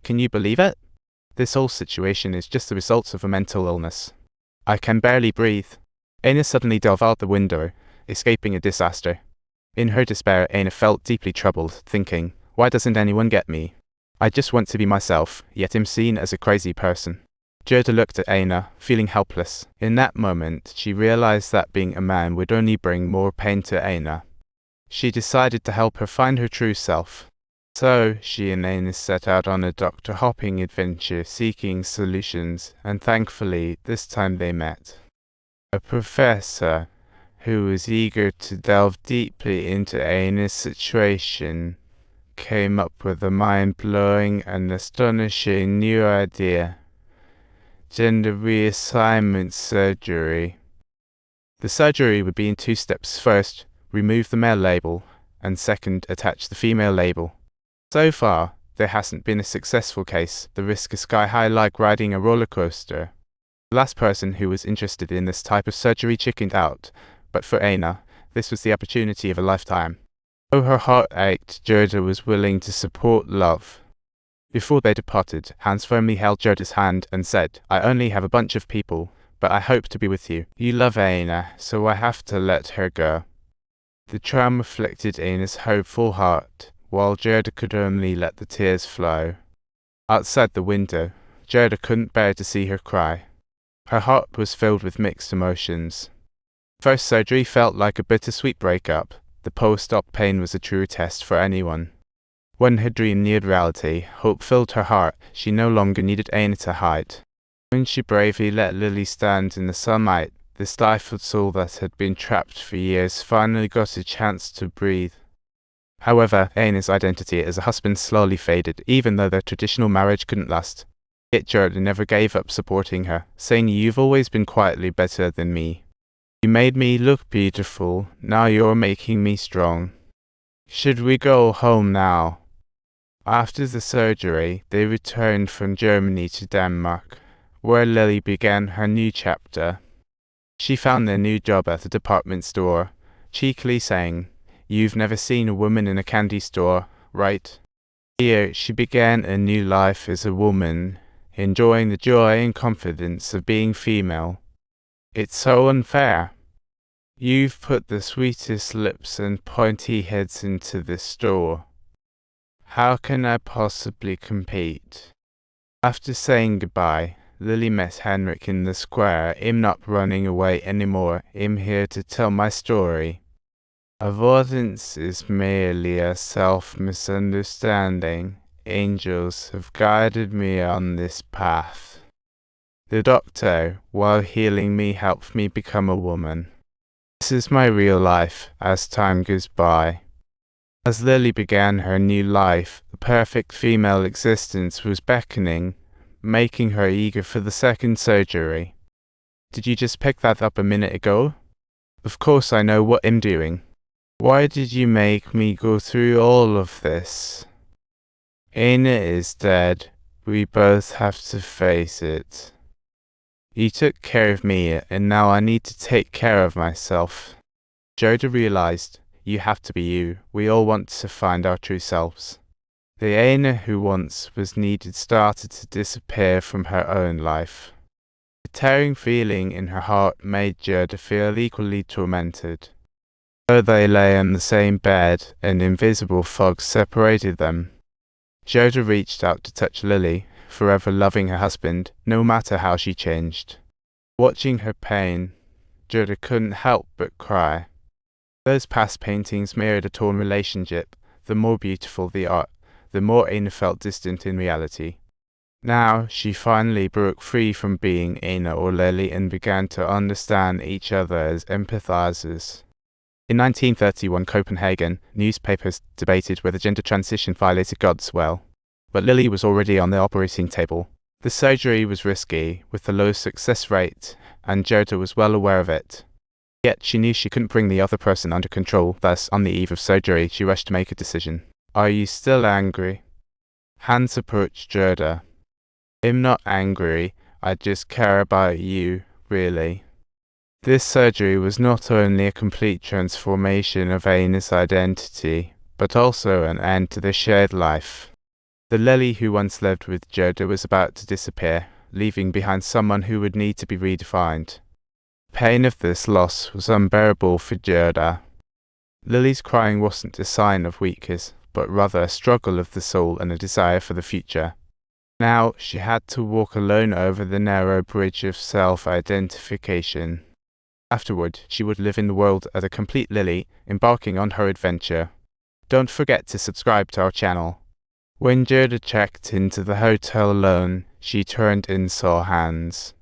Can you believe it? This whole situation is just the result of a mental illness. I can barely breathe. Eina suddenly dove out the window, escaping a disaster. In her despair, Eina felt deeply troubled, thinking, why doesn't anyone get me? I just want to be myself, yet am seen as a crazy person. Gerda looked at Eina, feeling helpless. In that moment, she realized that being a man would only bring more pain to Eina. She decided to help her find her true self. So, she and Eina set out on a doctor-hopping adventure seeking solutions, and thankfully, this time they met a professor who was eager to delve deeply into Eina's situation, came up with a mind-blowing and astonishing new idea: gender reassignment surgery. The surgery would be in 2 steps. First, remove the male label, and second, attach the female label. So far, there hasn't been a successful case. The risk is sky-high, like riding a roller coaster. The last person who was interested in this type of surgery chickened out, but for Eina, this was the opportunity of a lifetime. Though her heart ached, Gerda was willing to support love. Before they departed, Hans firmly held Gerda's hand and said, I only have a bunch of people, but I hope to be with you. You love Eina, so I have to let her go. The tram afflicted Eina's hopeful heart, while Gerda could only let the tears flow. Outside the window, Gerda couldn't bear to see her cry. Her heart was filled with mixed emotions. First surgery felt like a bittersweet breakup. The post-op pain was a true test for anyone. When her dream neared reality, hope filled her heart. She no longer needed Eina to hide. When she bravely let Lily stand in the sunlight, the stifled soul that had been trapped for years finally got a chance to breathe. However, Eina's identity as a husband slowly faded, even though their traditional marriage couldn't last. Yet Gerda never gave up supporting her, saying, you've always been quietly better than me. You made me look beautiful, now you're making me strong. Should we go home now? After the surgery, they returned from Germany to Denmark, where Lily began her new chapter. She found their new job at a department store, cheekily saying, you've never seen a woman in a candy store, right? Here, she began a new life as a woman, enjoying the joy and confidence of being female. It's so unfair. You've put the sweetest lips and pointy heads into this store. How can I possibly compete? After saying goodbye, Lily met Henrik in the square. I'm not running away anymore. I'm here to tell my story. Avoidance is merely a self-misunderstanding. Angels have guided me on this path. The doctor, while healing me, helped me become a woman. This is my real life as time goes by. As Lily began her new life, the perfect female existence was beckoning, making her eager for the second surgery. Did you just pick that up a minute ago? Of course I know what I'm doing. Why did you make me go through all of this? Eina is dead. We both have to face it. You took care of me, and now I need to take care of myself. Gerda realized, you have to be you. We all want to find our true selves. The Eina who once was needed started to disappear from her own life. The tearing feeling in her heart made Gerda feel equally tormented. Though they lay on the same bed, an invisible fog separated them. Gerda reached out to touch Lily, forever loving her husband, no matter how she changed. Watching her pain, Gerda couldn't help but cry. Those past paintings mirrored a torn relationship. The more beautiful the art, the more Eina felt distant in reality. Now, she finally broke free from being Eina or Lily and began to understand each other as empathizers. In 1931 Copenhagen, newspapers debated whether gender transition violated God's will. But Lily was already on the operating table. The surgery was risky, with a low success rate, and Gerda was well aware of it. Yet she knew she couldn't bring the other person under control, thus, on the eve of surgery, she rushed to make a decision. Are you still angry? Hans approached Gerda. I'm not angry, I just care about you, really. This surgery was not only a complete transformation of Eina's identity, but also an end to the shared life. The Lily who once lived with Gerda was about to disappear, leaving behind someone who would need to be redefined. The pain of this loss was unbearable for Gerda. Lily's crying wasn't a sign of weakness, but rather a struggle of the soul and a desire for the future. Now she had to walk alone over the narrow bridge of self-identification. Afterward, she would live in the world as a complete Lily, embarking on her adventure. Don't forget to subscribe to our channel. When Gerda checked into the hotel alone, she turned and saw Hans.